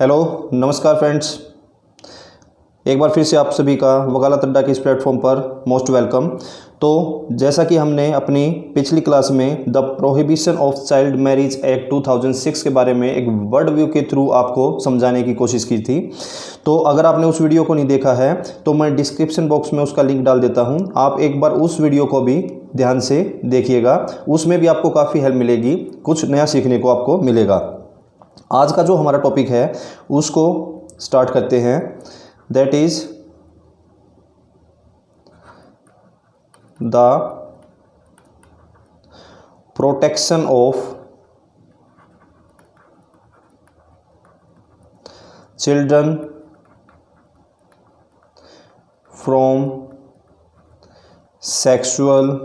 Hello नमस्कार friends, एक बार फिर से आप सभी का वकालत अड्डा के इस प्लेटफॉर्म पर मोस्ट वेलकम। तो जैसा कि हमने अपनी पिछली क्लास में the prohibition of child marriage act 2006 के बारे में एक वर्ड व्यू के थ्रू आपको समझाने की कोशिश की थी, तो अगर आपने उस वीडियो को नहीं देखा है तो मैं डिस्क्रिप्शन बॉक्स में उसका लिंक डाल देता हूं। आप एक बार उस वीडियो को भी ध्यान से देखिएगा, उसमें भी आपको काफ़ी हेल्प मिलेगी, कुछ नया सीखने को आपको मिलेगा। आज का जो हमारा टॉपिक है उसको स्टार्ट करते हैं, that is the protection of children from sexual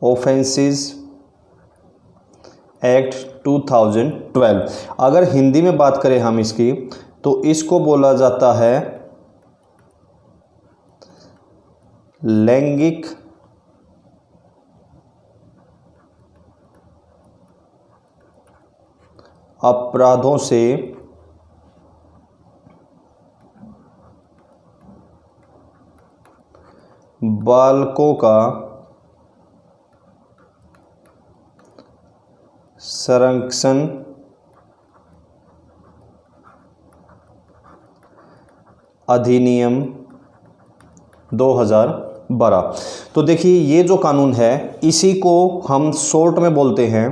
offences act 2012। अगर हिंदी में बात करें हम इसकी, तो इसको बोला जाता है लैंगिक अपराधों से बालकों का संरक्षण अधिनियम 2012। तो देखिए, ये जो कानून है इसी को हम शॉर्ट में बोलते हैं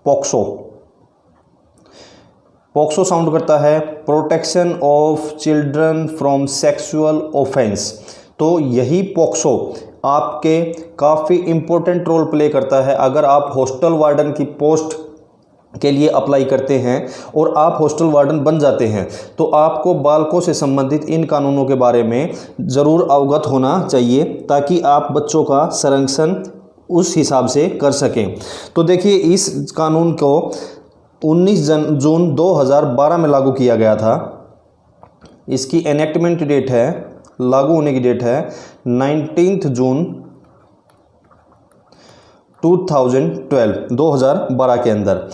पॉक्सो। पॉक्सो साउंड करता है protection of children from sexual offence. तो यही पॉक्सो आपके काफ़ी इम्पोर्टेंट रोल प्ले करता है। अगर आप हॉस्टल वार्डन की पोस्ट के लिए अप्लाई करते हैं और आप हॉस्टल वार्डन बन जाते हैं, तो आपको बालकों से संबंधित इन कानूनों के बारे में ज़रूर अवगत होना चाहिए, ताकि आप बच्चों का संरक्षण उस हिसाब से कर सकें। तो देखिए, इस कानून को 19 जून 2012 में लागू किया गया था। इसकी एनेक्टमेंट डेट है, लागू होने की डेट है 19 जून 2012 के अंदर।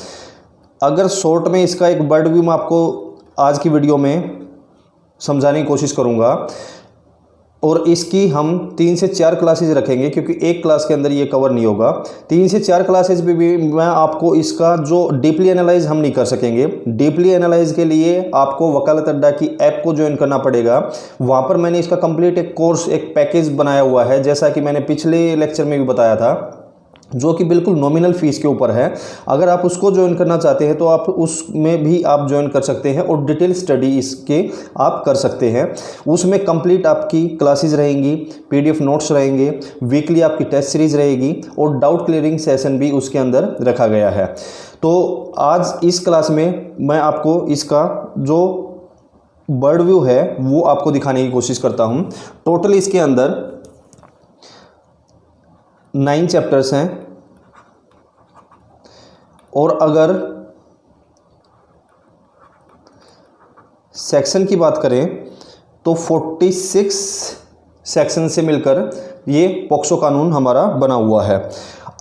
अगर शॉर्ट में इसका एक वर्ड व्यू मैं आपको आज की वीडियो में समझाने की कोशिश करूंगा, और इसकी हम 3 से 4 क्लासेज रखेंगे, क्योंकि एक क्लास के अंदर ये कवर नहीं होगा। 3 से 4 क्लासेज में भी मैं आपको इसका जो डीपली एनालाइज हम नहीं कर सकेंगे। डीपली एनालाइज के लिए आपको वकालत अड्डा की ऐप को ज्वाइन करना पड़ेगा। वहाँ पर मैंने इसका कंप्लीट एक कोर्स, एक पैकेज बनाया हुआ है, जैसा कि मैंने पिछले लेक्चर में भी बताया था, जो कि बिल्कुल नॉमिनल फीस के ऊपर है। अगर आप उसको ज्वाइन करना चाहते हैं तो आप उसमें भी आप ज्वाइन कर सकते हैं और डिटेल स्टडी इसके आप कर सकते हैं। उसमें कंप्लीट आपकी क्लासेस रहेंगी, पीडीएफ नोट्स रहेंगे, वीकली आपकी टेस्ट सीरीज रहेगी और डाउट क्लियरिंग सेशन भी उसके अंदर रखा गया है। तो आज इस क्लास में मैं आपको इसका जो वर्ड व्यू है वो आपको दिखाने की कोशिश करता हूँ। टोटल इसके अंदर 9 चैप्टर्स हैं, और अगर सेक्शन की बात करें तो 46 सेक्शन से मिलकर ये पॉक्सो कानून हमारा बना हुआ है।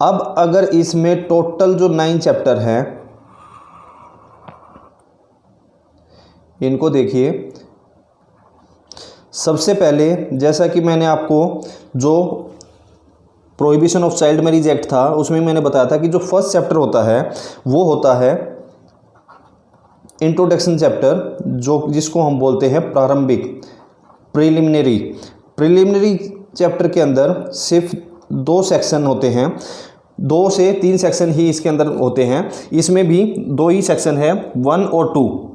अब अगर इसमें टोटल जो 9 चैप्टर हैं, इनको देखिए। सबसे पहले, जैसा कि मैंने आपको जो prohibition of child marriage act था उसमें मैंने बताया था कि जो फर्स्ट चैप्टर होता है वो होता है इंट्रोडक्शन चैप्टर, जो जिसको हम बोलते हैं प्रारंभिक, प्रिलिमिनरी चैप्टर के अंदर सिर्फ 2 सेक्शन होते हैं, 2 से 3 सेक्शन ही इसके अंदर होते हैं। इसमें भी 2 ही सेक्शन है, 1 और 2।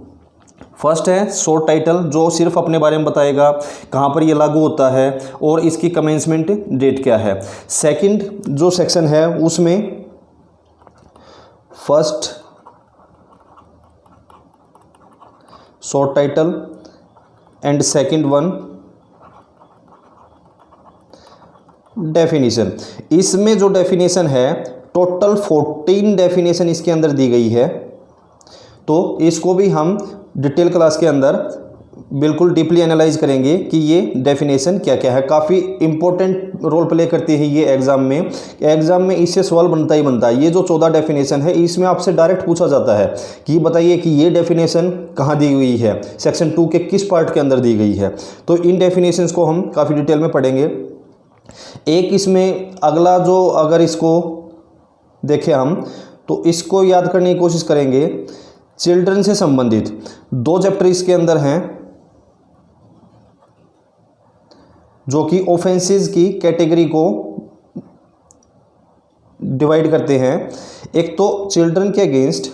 फर्स्ट है शॉर्ट टाइटल, जो सिर्फ अपने बारे में बताएगा, कहाँ पर ये लागू होता है और इसकी कमेंसमेंट डेट क्या है। सेकंड जो सेक्शन है उसमें first short title and second one definition. इसमें जो डेफिनेशन है टोटल 14 डेफिनेशन इसके अंदर दी गई है। तो इसको भी हम डिटेल क्लास के अंदर बिल्कुल डीपली एनालाइज करेंगे कि ये डेफिनेशन क्या क्या है। काफ़ी इंपॉर्टेंट रोल प्ले करती है ये एग्जाम में इससे सवाल बनता ही बनता है। ये जो 14 डेफिनेशन है इसमें आपसे डायरेक्ट पूछा जाता है कि बताइए कि ये डेफिनेशन कहाँ दी हुई है, सेक्शन 2 के किस पार्ट के अंदर दी गई है। तो इन डेफिनेशंस को हम काफ़ी डिटेल में पढ़ेंगे। एक इसमें अगला जो अगर इसको देखें हम तो इसको याद करने की कोशिश करेंगे। चिल्ड्रन से संबंधित 2 चैप्टर इसके अंदर हैं जो कि ऑफेंसेस की कैटेगरी को डिवाइड करते हैं। एक तो चिल्ड्रन के अगेंस्ट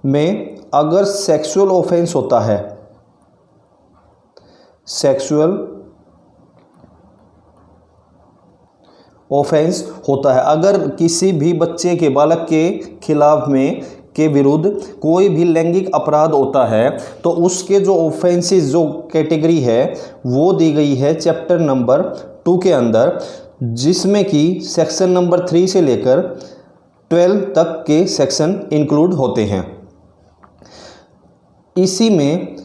में अगर सेक्सुअल ऑफेंस होता है, सेक्सुअल ऑफेंस होता है, अगर किसी भी बच्चे के बालक के खिलाफ में के विरुद्ध कोई भी लैंगिक अपराध होता है तो उसके जो ऑफेंसेस जो कैटेगरी है वो दी गई है चैप्टर नंबर 2 के अंदर, जिसमें कि सेक्शन नंबर 3 से लेकर 12 तक के सेक्शन इंक्लूड होते हैं। इसी में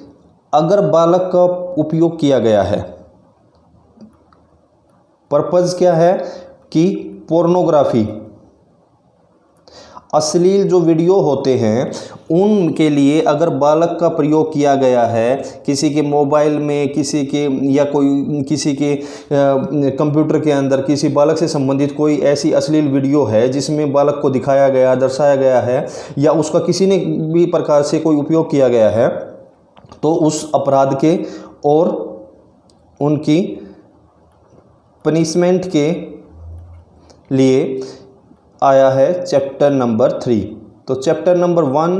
अगर बालक का उपयोग किया गया है, पर्पस क्या है कि पोर्नोग्राफी, अश्लील जो वीडियो होते हैं उनके लिए अगर बालक का प्रयोग किया गया है किसी के मोबाइल में, किसी के या कोई किसी के कंप्यूटर के अंदर किसी बालक से संबंधित कोई ऐसी अश्लील वीडियो है जिसमें बालक को दिखाया गया, दर्शाया गया है या उसका किसी ने भी प्रकार से कोई उपयोग किया गया है, तो उस अपराध के और उनकी पनिशमेंट के लिए आया है चैप्टर नंबर 3। तो चैप्टर नंबर 1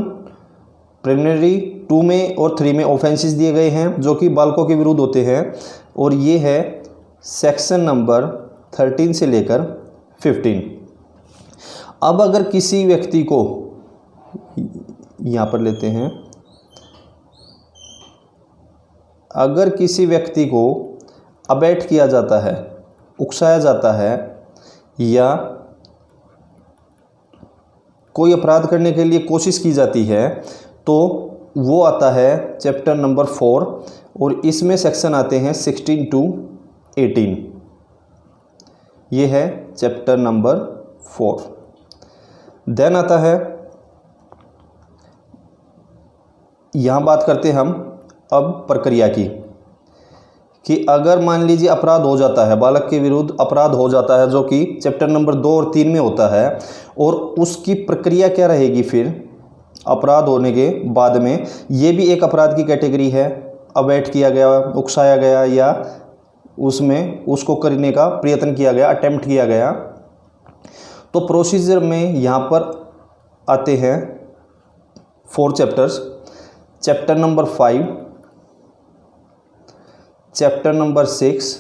प्रिलिमिनरी, 2 में और 3 में ऑफेंसेस दिए गए हैं जो कि बालकों के विरुद्ध होते हैं, और ये है सेक्शन नंबर 13 से लेकर 15। अब अगर किसी व्यक्ति को यहाँ पर लेते हैं, अगर किसी व्यक्ति को अबैट किया जाता है, उकसाया जाता है या कोई अपराध करने के लिए कोशिश की जाती है तो वो आता है चैप्टर नंबर 4, और इसमें सेक्शन आते हैं 16 to 18। ये है चैप्टर नंबर 4। देन आता है, यहाँ बात करते हम अब प्रक्रिया की कि अगर मान लीजिए अपराध हो जाता है, बालक के विरुद्ध अपराध हो जाता है जो कि चैप्टर नंबर 2 और 3 में होता है, और उसकी प्रक्रिया क्या रहेगी फिर अपराध होने के बाद में। ये भी एक अपराध की कैटेगरी है, अबैट किया गया, उकसाया गया या उसमें उसको करने का प्रयत्न किया गया, अटेम्प्ट किया गया। तो प्रोसीजर में यहाँ पर आते हैं 4 chapters, chapter number 5, chapter number 6,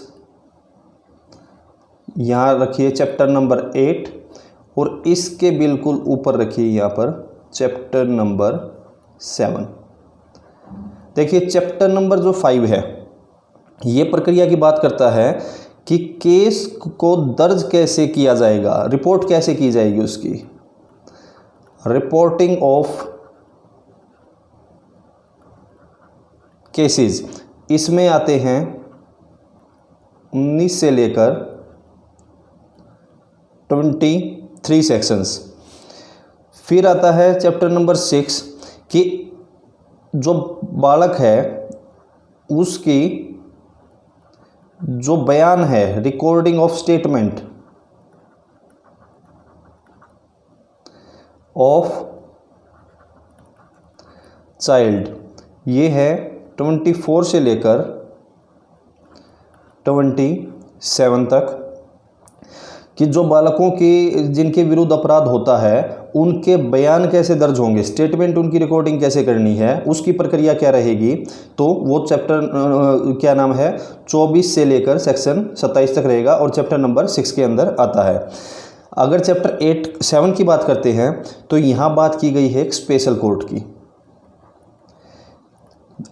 यहाँ रखिए चैप्टर नंबर 8, और इसके बिल्कुल ऊपर रखिए यहाँ पर चैप्टर नंबर 7। देखिए चैप्टर नंबर जो 5 है ये प्रक्रिया की बात करता है कि केस को दर्ज कैसे किया जाएगा, रिपोर्ट कैसे की जाएगी, उसकी रिपोर्टिंग ऑफ केसेस। इसमें आते हैं 19 से लेकर 23 सेक्शंस। फिर आता है चैप्टर नंबर 6 कि जो बालक है उसकी जो बयान है, recording of statement of child, ये है 24 से लेकर 27 तक, कि जो बालकों के जिनके विरुद्ध अपराध होता है उनके बयान कैसे दर्ज होंगे, स्टेटमेंट उनकी रिकॉर्डिंग कैसे करनी है, उसकी प्रक्रिया क्या रहेगी। तो वो चैप्टर क्या नाम है 24 से लेकर सेक्शन 27 तक रहेगा, और चैप्टर नंबर 6 के अंदर आता है। अगर चैप्टर 7 की बात करते हैं तो यहाँ बात की गई है एक स्पेशल कोर्ट की।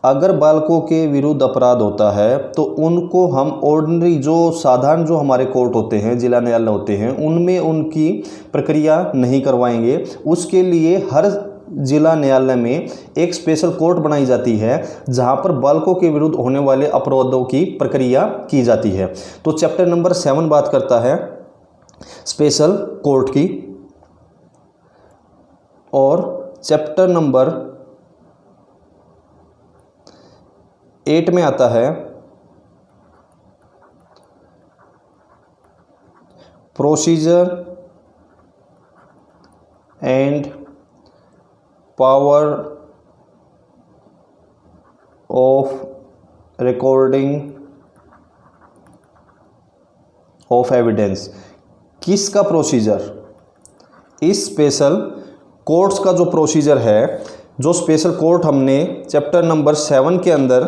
अगर बालकों के विरुद्ध अपराध होता है तो उनको हम ऑर्डिनरी जो साधारण जो हमारे कोर्ट होते हैं, जिला न्यायालय होते हैं, उनमें उनकी प्रक्रिया नहीं करवाएंगे। उसके लिए हर जिला न्यायालय में एक स्पेशल कोर्ट बनाई जाती है जहां पर बालकों के विरुद्ध होने वाले अपराधों की प्रक्रिया की जाती है। तो चैप्टर नंबर 7 बात करता है स्पेशल कोर्ट की, और चैप्टर नंबर 8 में आता है procedure and power of recording of evidence. किसका प्रोसीजर? इस स्पेशल कोर्ट्स का जो प्रोसीजर है, जो स्पेशल कोर्ट हमने चैप्टर नंबर 7 के अंदर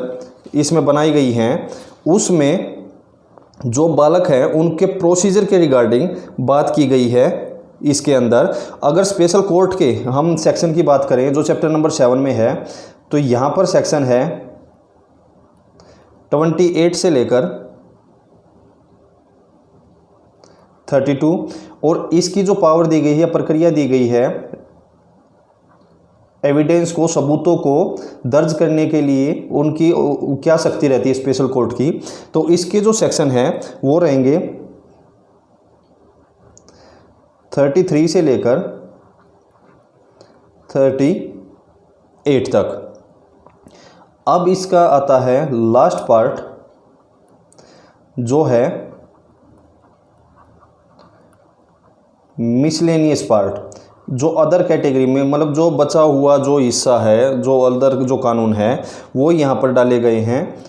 इसमें बनाई गई हैं, उसमें जो बालक हैं उनके प्रोसीजर के रिगार्डिंग बात की गई है। इसके अंदर अगर स्पेशल कोर्ट के हम सेक्शन की बात करें जो चैप्टर नंबर 7 में है, तो यहाँ पर सेक्शन है 28 से लेकर 32, और इसकी जो पावर दी गई है, प्रक्रिया दी गई है एविडेंस को, सबूतों को दर्ज करने के लिए उनकी क्या शक्ति रहती है स्पेशल कोर्ट की। तो इसके जो सेक्शन है वो रहेंगे 33 से लेकर 38 तक। अब इसका आता है लास्ट पार्ट जो है मिसलेनियस पार्ट, जो अदर कैटेगरी में, मतलब जो बचा हुआ जो हिस्सा है, जो अदर जो कानून है वो यहाँ पर डाले गए हैं।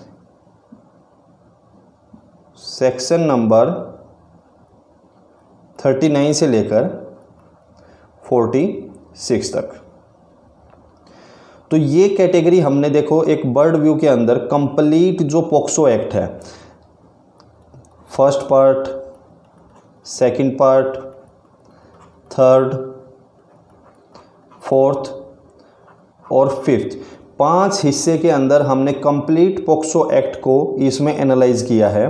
सेक्शन नंबर 39 से लेकर 46 तक। तो ये कैटेगरी हमने देखो एक बर्ड व्यू के अंदर कंप्लीट जो पॉक्सो एक्ट है, first part, second part, third, fourth और फिफ्थ, 5 हिस्से के अंदर हमने कंप्लीट पॉक्सो एक्ट को इसमें एनालाइज किया है।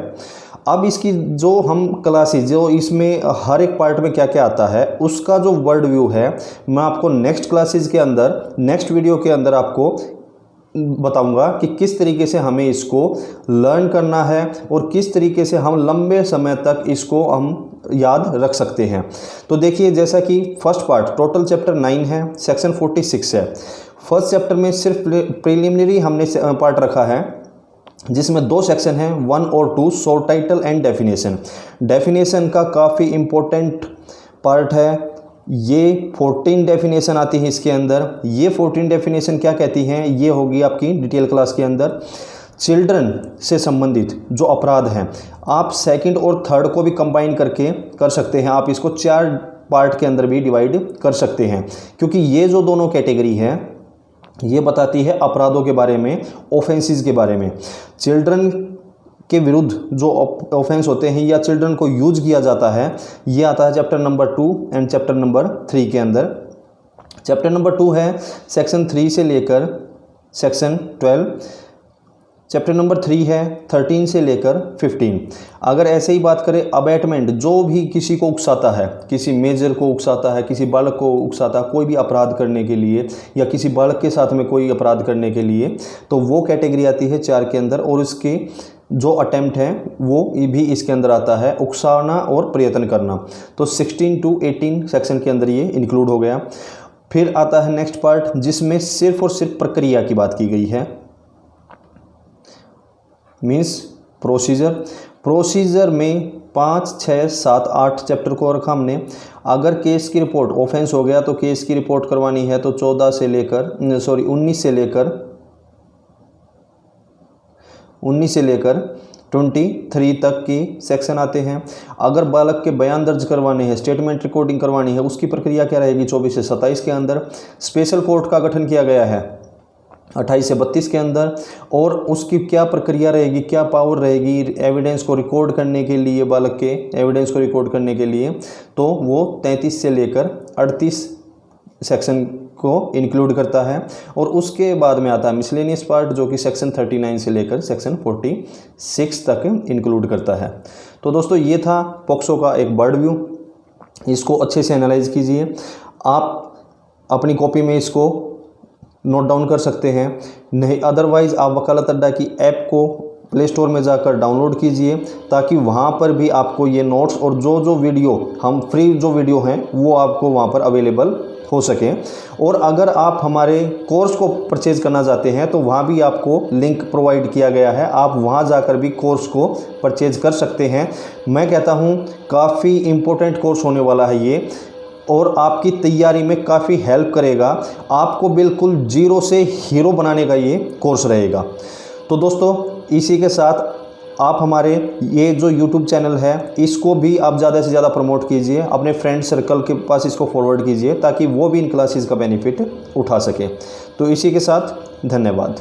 अब इसकी जो हम क्लासेस, जो इसमें हर एक पार्ट में क्या क्या आता है उसका जो वर्ड व्यू है, मैं आपको नेक्स्ट क्लासेस के अंदर, नेक्स्ट वीडियो के अंदर आपको बताऊंगा कि किस तरीके से हमें इसको लर्न करना है और किस तरीके से हम लंबे समय तक इसको हम याद रख सकते हैं। तो देखिए, जैसा कि फर्स्ट पार्ट टोटल चैप्टर 9 है, सेक्शन 46 है। फर्स्ट चैप्टर में सिर्फ प्रिलिमिनरी हमने पार्ट रखा है जिसमें 2 सेक्शन हैं, 1 और 2, short title and definition. Definition का काफ़ी इम्पोर्टेंट पार्ट है। ये 14 डेफिनेशन आती है इसके अंदर। ये 14 डेफिनेशन क्या कहती हैं, ये होगी आपकी डिटेल क्लास के अंदर। चिल्ड्रन से संबंधित जो अपराध हैं, आप सेकंड और थर्ड को भी कंबाइन करके कर सकते हैं। आप इसको 4 पार्ट के अंदर भी डिवाइड कर सकते हैं, क्योंकि ये जो दोनों कैटेगरी हैं ये बताती है अपराधों के बारे में, ऑफेंसेस के बारे में। चिल्ड्रन के विरुद्ध जो ऑफेंस होते हैं या चिल्ड्रन को यूज किया जाता है, ये आता है chapter number 2 and chapter number 3 के अंदर। चैप्टर नंबर 2 है सेक्शन 3 से लेकर सेक्शन 12। चैप्टर नंबर 3 है 13 से लेकर 15। अगर ऐसे ही बात करें, अबैटमेंट, जो भी किसी को उकसाता है, किसी मेजर को उकसाता है, किसी बालक को उकसाता है कोई भी अपराध करने के लिए, या किसी बालक के साथ में कोई अपराध करने के लिए, तो वो कैटेगरी आती है 4 के अंदर। और इसके जो अटेम्प्ट है वो भी इसके अंदर आता है, उकसाना और प्रयत्न करना। तो 16 to 18 सेक्शन के अंदर ये इंक्लूड हो गया। फिर आता है नेक्स्ट पार्ट जिसमें सिर्फ और सिर्फ प्रक्रिया की बात की गई है, मीन्स प्रोसीजर में 5, 6, 7, 8 चैप्टर को रखा हमने। अगर केस की रिपोर्ट, ऑफेंस हो गया तो केस की रिपोर्ट करवानी है, तो 19 से लेकर 23 तक की सेक्शन आते हैं। अगर बालक के बयान दर्ज करवाने हैं, स्टेटमेंट रिकॉर्डिंग करवानी है, उसकी प्रक्रिया क्या रहेगी 24 से 27 के अंदर। स्पेशल कोर्ट का गठन किया गया है 28 से 32 के अंदर, और उसकी क्या प्रक्रिया रहेगी, क्या पावर रहेगी एविडेंस को रिकॉर्ड करने के लिए, बालक के एविडेंस को रिकॉर्ड करने के लिए, तो वो 33 से लेकर 38 सेक्शन को इंक्लूड करता है। और उसके बाद में आता है मिसलेनियस पार्ट जो कि सेक्शन 39 से लेकर सेक्शन 46 तक इंक्लूड करता है। तो दोस्तों ये था पॉक्सो का एक बर्ड व्यू, इसको अच्छे से एनालाइज कीजिए। आप अपनी कॉपी में इसको नोट डाउन कर सकते हैं। नहीं अदरवाइज़ आप वकालत अड्डा की ऐप को प्ले स्टोर में जाकर डाउनलोड कीजिए, ताकि वहाँ पर भी आपको ये नोट्स और जो वीडियो हम फ्री जो वीडियो हैं वो आपको वहाँ पर अवेलेबल हो सके। और अगर आप हमारे कोर्स को परचेज़ करना चाहते हैं तो वहाँ भी आपको लिंक प्रोवाइड किया गया है, आप वहाँ जाकर भी कोर्स को परचेज़ कर सकते हैं। मैं कहता हूँ काफ़ी इम्पोर्टेंट कोर्स होने वाला है ये, और आपकी तैयारी में काफ़ी हेल्प करेगा। आपको बिल्कुल जीरो से हीरो बनाने का ये कोर्स रहेगा। तो दोस्तों इसी के साथ आप हमारे ये जो YouTube चैनल है इसको भी आप ज़्यादा से ज़्यादा प्रमोट कीजिए, अपने फ्रेंड सर्कल के पास इसको फॉरवर्ड कीजिए, ताकि वो भी इन क्लासेस का बेनिफिट उठा सके। तो इसी के साथ धन्यवाद।